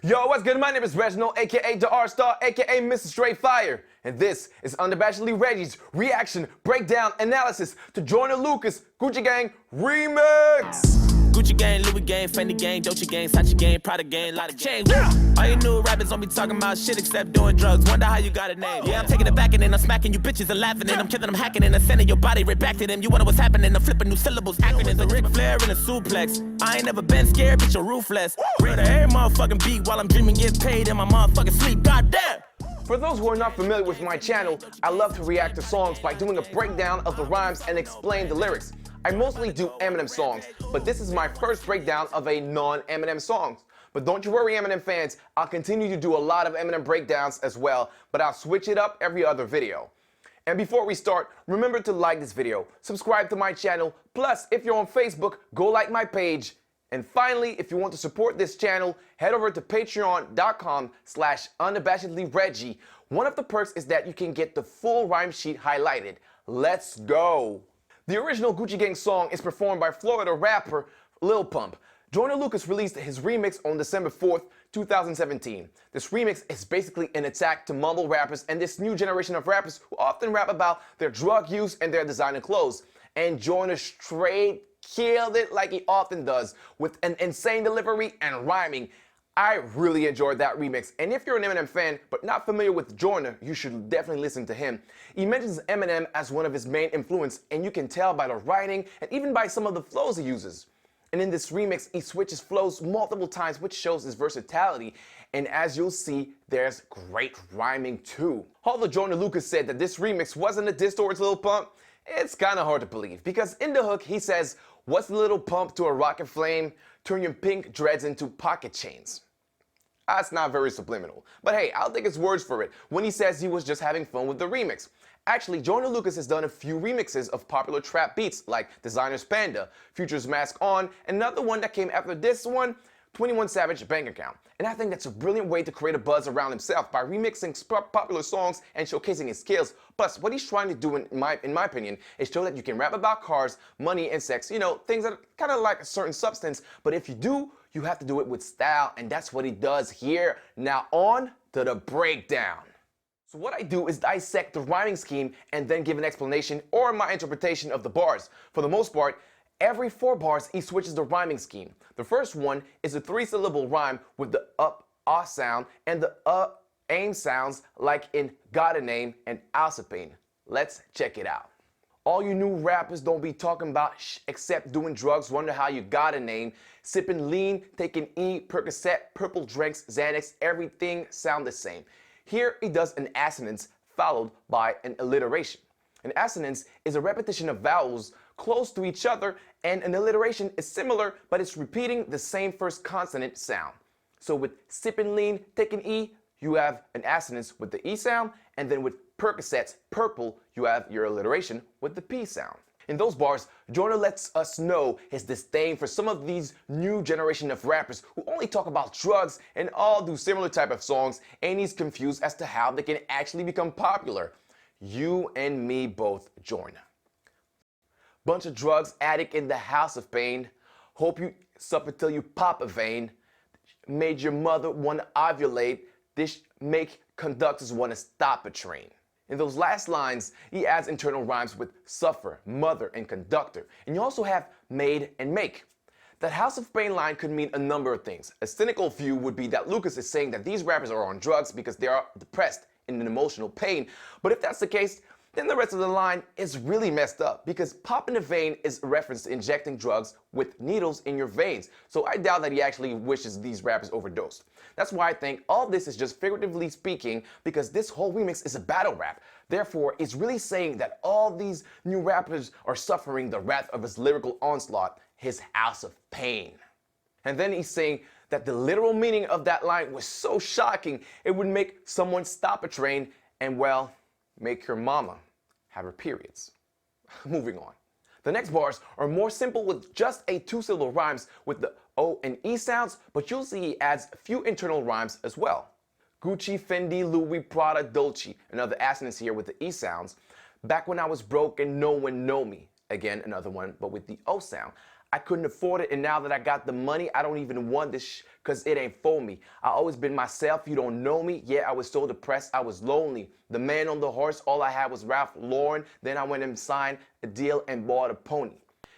Yo, what's good? My name is Reginald, aka the R-Star, aka Mr. Straight Fire. And this is Unabashedly Reggie's reaction, breakdown, analysis to Joyner Lucas Gucci Gang Remix. Gucci gang, Louis gang, Fendi gang, Dolce gang, Sachi gang, Prada gang, lot of chains. All you new rappers don't be talking about shit except doing drugs. Wonder how you got a name. Yeah, I'm taking it back and then I'm smacking you bitches and laughing and I'm killing, I'm hacking and I'm sending your body right back to them. You wonder what's happening? I'm flipping new syllables, acronyms, a Ric Flair and a suplex. I ain't never been scared, bitch, you're ruthless. Read every motherfucking beat while I'm dreaming, get paid in my motherfucking sleep. Goddamn. For those who are not familiar with my channel, I love to react to songs by doing a breakdown of the rhymes and explain the lyrics. I mostly do Eminem songs, but this is my first breakdown of a non-Eminem song. But don't you worry, Eminem fans, I'll continue to do a lot of Eminem breakdowns as well, but I'll switch it up every other video. And before we start, remember to like this video, subscribe to my channel, plus if you're on Facebook, go like my page. And finally, if you want to support this channel, head over to patreon.com/unabashedlyreggie. One of the perks is that you can get the full rhyme sheet highlighted. Let's go! The original Gucci Gang song is performed by Florida rapper Lil Pump. Joyner Lucas released his remix on December 4th, 2017. This remix is basically an attack to mumble rappers and this new generation of rappers who often rap about their drug use and their designer clothes. And Joyner straight killed it like he often does, with an insane delivery and rhyming. I really enjoyed that remix, and if you're an Eminem fan but not familiar with Joyner, you should definitely listen to him. He mentions Eminem as one of his main influence, and you can tell by the writing and even by some of the flows he uses. And in this remix, he switches flows multiple times, which shows his versatility, and as you'll see, there's great rhyming too. Although Joyner Lucas said that this remix wasn't a diss towards Lil Pump, it's kinda hard to believe, because in the hook he says, "What's a little pump to a rocket flame? Turn your pink dreads into pocket chains." That's not very subliminal. But hey, I'll take his words for it when he says he was just having fun with the remix. Actually, Joyner Lucas has done a few remixes of popular trap beats like Designer's Panda, Future's Mask On, and another one that came after this one, 21 Savage Bank Account. And I think that's a brilliant way to create a buzz around himself by remixing popular songs and showcasing his skills. Plus, what he's trying to do, in my opinion, is show that you can rap about cars, money, and sex, you know, things that are kind of like a certain substance, but if you do, you have to do it with style, and that's what he does here. Now on to the breakdown. So what I do is dissect the rhyming scheme and then give an explanation or my interpretation of the bars. For the most part, every 4 bars, he switches the rhyming scheme. The first one is a 3-syllable rhyme with the ah sound and the aim sounds like in Got a Name and Alcipain. Let's check it out. All you new rappers don't be talking about except doing drugs, wonder how you got a name. Sipping lean, taking E, Percocet, purple drinks, Xanax, everything sound the same. Here he does an assonance followed by an alliteration. An assonance is a repetition of vowels close to each other, and an alliteration is similar, but it's repeating the same first consonant sound. So with sipping lean, taking E, you have an assonance with the E sound, and then with Percocets, purple, you have your alliteration with the P sound. In those bars, Joyner lets us know his disdain for some of these new generation of rappers who only talk about drugs and all do similar type of songs, and he's confused as to how they can actually become popular. You and me both, Joyner. Bunch of drugs addict in the house of pain. Hope you suffer till you pop a vein. Made your mother wanna ovulate. This make conductors wanna stop a train. In those last lines, he adds internal rhymes with suffer, mother, and conductor. And you also have made and make. That House of Pain line could mean a number of things. A cynical view would be that Lucas is saying that these rappers are on drugs because they are depressed and in emotional pain. But if that's the case, then the rest of the line is really messed up, because popping a vein is a reference to injecting drugs with needles in your veins. So I doubt that he actually wishes these rappers overdosed. That's why I think all this is just figuratively speaking, because this whole remix is a battle rap. Therefore, it's really saying that all these new rappers are suffering the wrath of his lyrical onslaught, his house of pain. And then he's saying that the literal meaning of that line was so shocking, it would make someone stop a train and, well, make your mama have her periods. Moving on. The next bars are more simple with just a 2-syllable rhymes with the O and E sounds, but you'll see he adds a few internal rhymes as well. Gucci, Fendi, Louis, Prada, Dolce, another assonance here with the E sounds. Back when I was broke and no one know me, again another one but with the O sound. I couldn't afford it, and now that I got the money, I don't even want this cause it ain't for me. I always been myself, you don't know me. Yeah, I was so depressed, I was lonely. The man on the horse, all I had was Ralph Lauren. Then I went and signed a deal and bought a pony.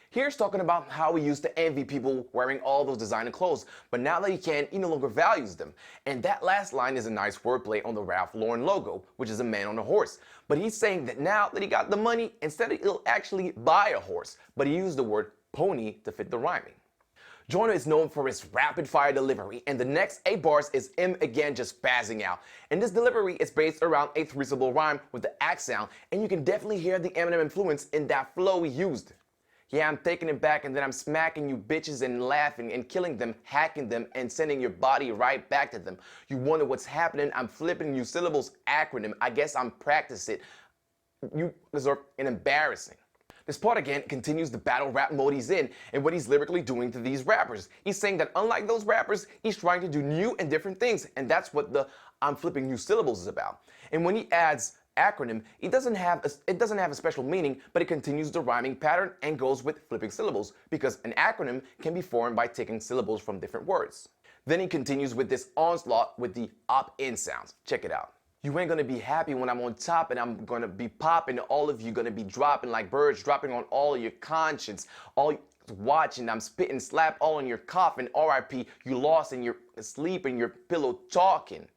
Here's talking about how he used to envy people wearing all those designer clothes, but now that he can, he no longer values them. And that last line is a nice wordplay on the Ralph Lauren logo, which is a man on a horse. But he's saying that now that he got the money, instead he'll actually buy a horse, but he used the word pony to fit the rhyming. Joyner is known for his rapid fire delivery, and the next 8 bars is him again just spazzing out. And this delivery is based around a 3-syllable rhyme with the act sound, and you can definitely hear the Eminem influence in that flow he used. Yeah, I'm taking it back and then I'm smacking you bitches and laughing and killing them, hacking them, and sending your body right back to them. You wonder what's happening, I'm flipping you syllables acronym. I guess I'm practicing it. You deserve an embarrassing. This part again continues the battle rap mode he's in and what he's lyrically doing to these rappers. He's saying that unlike those rappers, he's trying to do new and different things, and that's what the I'm flipping new syllables is about. And when he adds acronym, it doesn't have a special meaning, but it continues the rhyming pattern and goes with flipping syllables, because an acronym can be formed by taking syllables from different words. Then he continues with this onslaught with the op-in sounds. Check it out. You ain't gonna be happy when I'm on top, and I'm gonna be popping, all of you gonna be dropping like birds, dropping on all your conscience, all watching, I'm spitting slap all in your coffin, RIP, you lost in your sleep in your pillow talking.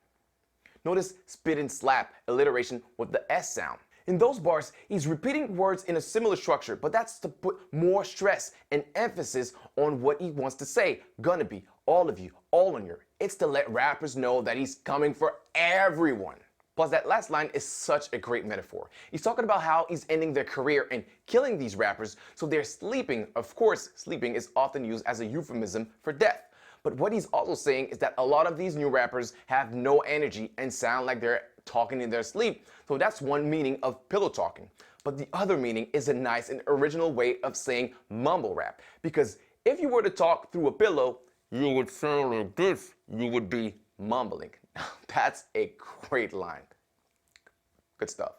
Notice spit and slap, alliteration with the S sound. In those bars, he's repeating words in a similar structure, but that's to put more stress and emphasis on what he wants to say. Gonna be, all of you, all on your. It's to let rappers know that he's coming for everyone. Plus, that last line is such a great metaphor. He's talking about how he's ending their career and killing these rappers, so they're sleeping. Of course, sleeping is often used as a euphemism for death. But what he's also saying is that a lot of these new rappers have no energy and sound like they're talking in their sleep. So that's one meaning of pillow talking. But the other meaning is a nice and original way of saying mumble rap. Because if you were to talk through a pillow, you would sound like this. You would be mumbling. That's a great line. Good stuff.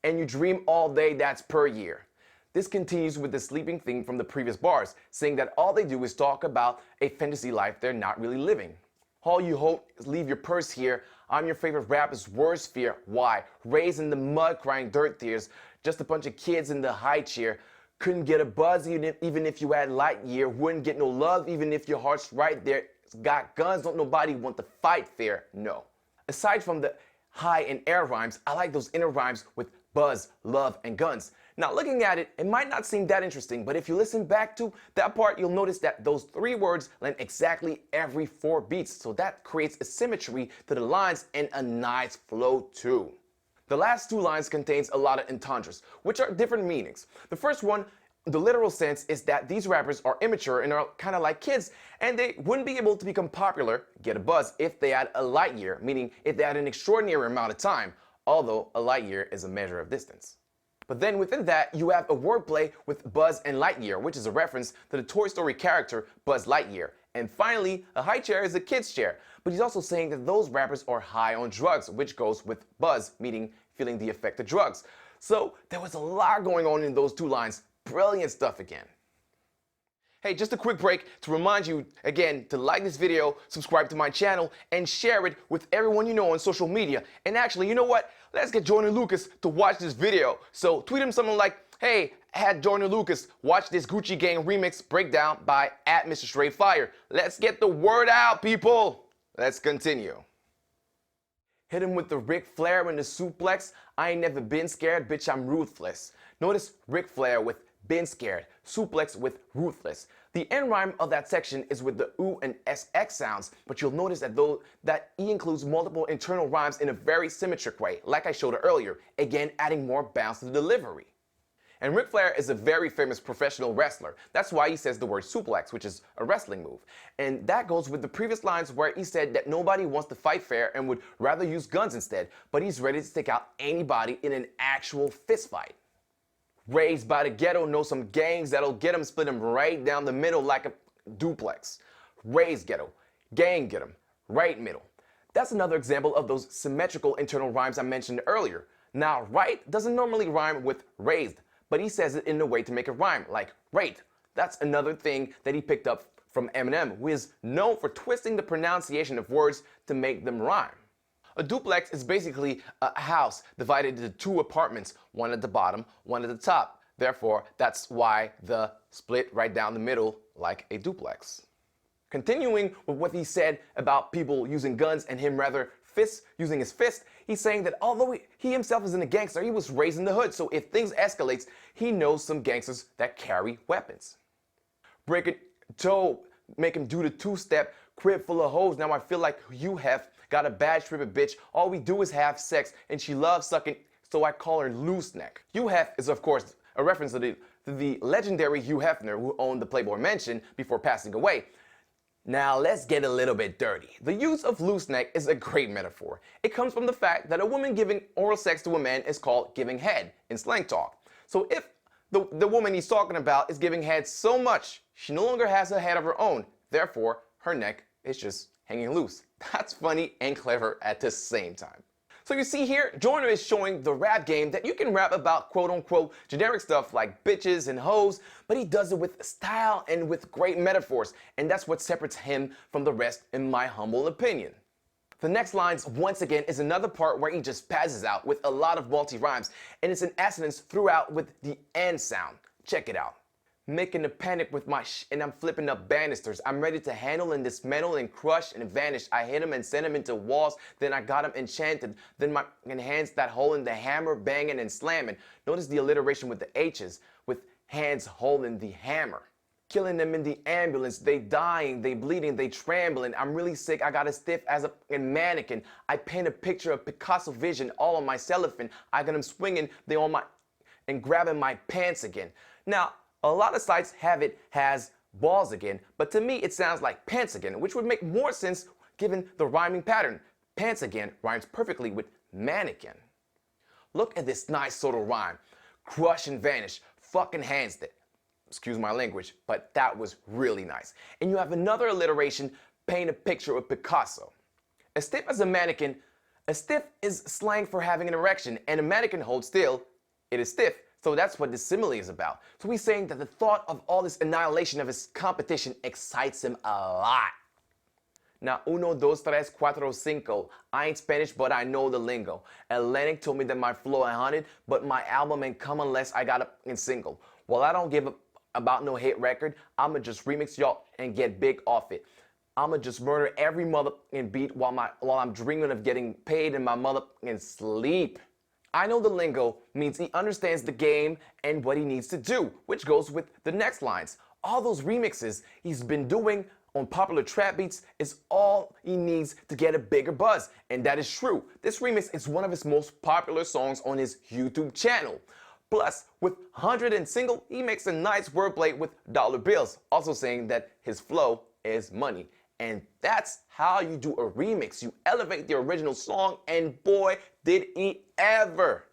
And you dream all day, that's per year. This continues with the sleeping theme from the previous bars, saying that all they do is talk about a fantasy life they're not really living. All you hope is leave your purse here. I'm your favorite rapper's worst fear. Why? Raised in the mud, crying dirt tears. Just a bunch of kids in the high chair. Couldn't get a buzz even if you had light year. Wouldn't get no love even if your heart's right there. Got guns, don't nobody want to fight fair. No. Aside from the high and air rhymes, I like those inner rhymes with buzz, love, and guns. Now looking at it, it might not seem that interesting, but if you listen back to that part, you'll notice that those 3 words land exactly every 4 beats, so that creates a symmetry to the lines and a nice flow too. The last 2 lines contains a lot of entendres, which are different meanings. The first one, the literal sense, is that these rappers are immature and are kind of like kids, and they wouldn't be able to become popular, get a buzz, if they had a light year, meaning if they had an extraordinary amount of time, although a light year is a measure of distance. But then within that, you have a wordplay with Buzz and Lightyear, which is a reference to the Toy Story character Buzz Lightyear. And finally, a high chair is a kid's chair. But he's also saying that those rappers are high on drugs, which goes with buzz, meaning feeling the effect of drugs. So there was a lot going on in those 2 lines. Brilliant stuff again. Hey, just a quick break to remind you again to like this video, subscribe to my channel, and share it with everyone you know on social media. And actually, you know what? Let's get Joyner Lucas to watch this video. So tweet him something like, hey, at Joyner Lucas, watch this Gucci Gang remix breakdown by @Mr. Straight Fire. Let's get the word out, people. Let's continue. Hit him with the Ric Flair and the suplex. I ain't never been scared, bitch, I'm ruthless. Notice Ric Flair with been scared, suplex with ruthless. The end rhyme of that section is with the oo and SX sounds, but you'll notice that E includes multiple internal rhymes in a very symmetric way, like I showed earlier, again adding more bounce to the delivery. And Ric Flair is a very famous professional wrestler. That's why he says the word suplex, which is a wrestling move. And that goes with the previous lines where he said that nobody wants to fight fair and would rather use guns instead, but he's ready to take out anybody in an actual fist fight. Raised by the ghetto, know some gangs that'll get him, split him right down the middle like a duplex. Raised ghetto, gang get him, right middle. That's another example of those symmetrical internal rhymes I mentioned earlier. Now, right doesn't normally rhyme with raised, but he says it in a way to make it rhyme, like rate, That's another thing that he picked up from Eminem, who is known for twisting the pronunciation of words to make them rhyme. A duplex is basically a house divided into two apartments, one at the bottom, one at the top. Therefore, that's why the split right down the middle like a duplex. Continuing with what he said about people using guns and him rather using his fist, he's saying that although he himself isn't a gangster, he was raised in the hood, so if things escalates, he knows some gangsters that carry weapons. Break a toe, make him do the two-step, crib full of hoes. Now I feel like you have got a bad trippin' bitch. All we do is have sex, and she loves sucking, so I call her loose neck. Hugh Hef is of course a reference to the legendary Hugh Hefner, who owned the Playboy Mansion before passing away. Now let's get a little bit dirty. The use of loose neck is a great metaphor. It comes from the fact that a woman giving oral sex to a man is called giving head in slang talk. So if the woman he's talking about is giving head so much, she no longer has a head of her own. Therefore, her neck is just hanging loose. That's funny and clever at the same time. So you see here, Joyner is showing the rap game that you can rap about quote-unquote generic stuff like bitches and hoes, but he does it with style and with great metaphors, and that's what separates him from the rest in my humble opinion. The next lines, once again, is another part where he just passes out with a lot of multi-rhymes, and it's an assonance throughout with the and sound. Check it out. Making a panic with my and I'm flipping up banisters. I'm ready to handle and dismantle and crush and vanish. I hit him and sent him into walls, then I got him enchanted. Then my hands that holding the hammer, banging and slamming. Notice the alliteration with the H's, with hands holding the hammer. Killing them in the ambulance, they dying, they bleeding, they trembling. I'm really sick, I got as stiff as a mannequin. I paint a picture of Picasso vision all on my cellophane. I got them swinging, they on my, and grabbing my pants again. Now, a lot of sites have it has balls again, but to me it sounds like pants again, which would make more sense given the rhyming pattern. Pants again rhymes perfectly with mannequin. Look at this nice sort of rhyme. Crush and vanish, fucking hands that. Excuse my language, but that was really nice. And you have another alliteration, paint a picture of Picasso. As stiff as a mannequin, a stiff is slang for having an erection, and a mannequin holds still, it is stiff. So that's what this simile is about. So he's saying that the thought of all this annihilation of his competition excites him a lot. Now, uno, dos, tres, cuatro, cinco. I ain't Spanish, but I know the lingo. Atlantic told me that my flow ain't haunted, but my album ain't come unless I got a single. Well, I don't give a about no hit record. I'ma just remix y'all and get big off it. I'ma just murder every motherfucking beat while I'm dreaming of getting paid in my motherfucking sleep. I know the lingo means he understands the game and what he needs to do, which goes with the next lines. All those remixes he's been doing on popular trap beats is all he needs to get a bigger buzz, and that is true. This remix is one of his most popular songs on his YouTube channel. Plus, with 100 and single, he makes a nice wordplay with dollar bills, also saying that his flow is money. And that's how you do a remix. You elevate the original song, and boy, did he ever.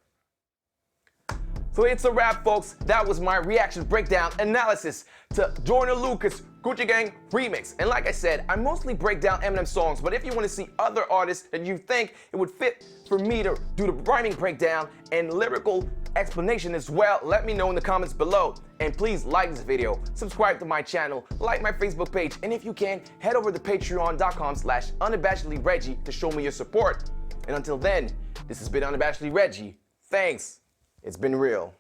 So it's a wrap, folks. That was my reaction breakdown analysis to Joyner Lucas Gucci Gang remix. And like I said, I mostly break down Eminem songs, but if you want to see other artists that you think it would fit for me to do the rhyming breakdown and lyrical explanation as well, let me know in the comments below. And please like this video, subscribe to my channel, like my Facebook page, and if you can, head over to patreon.com/unabashedlyreggie to show me your support. And until then, this has been Unabashedly Reggie. Thanks. It's been real.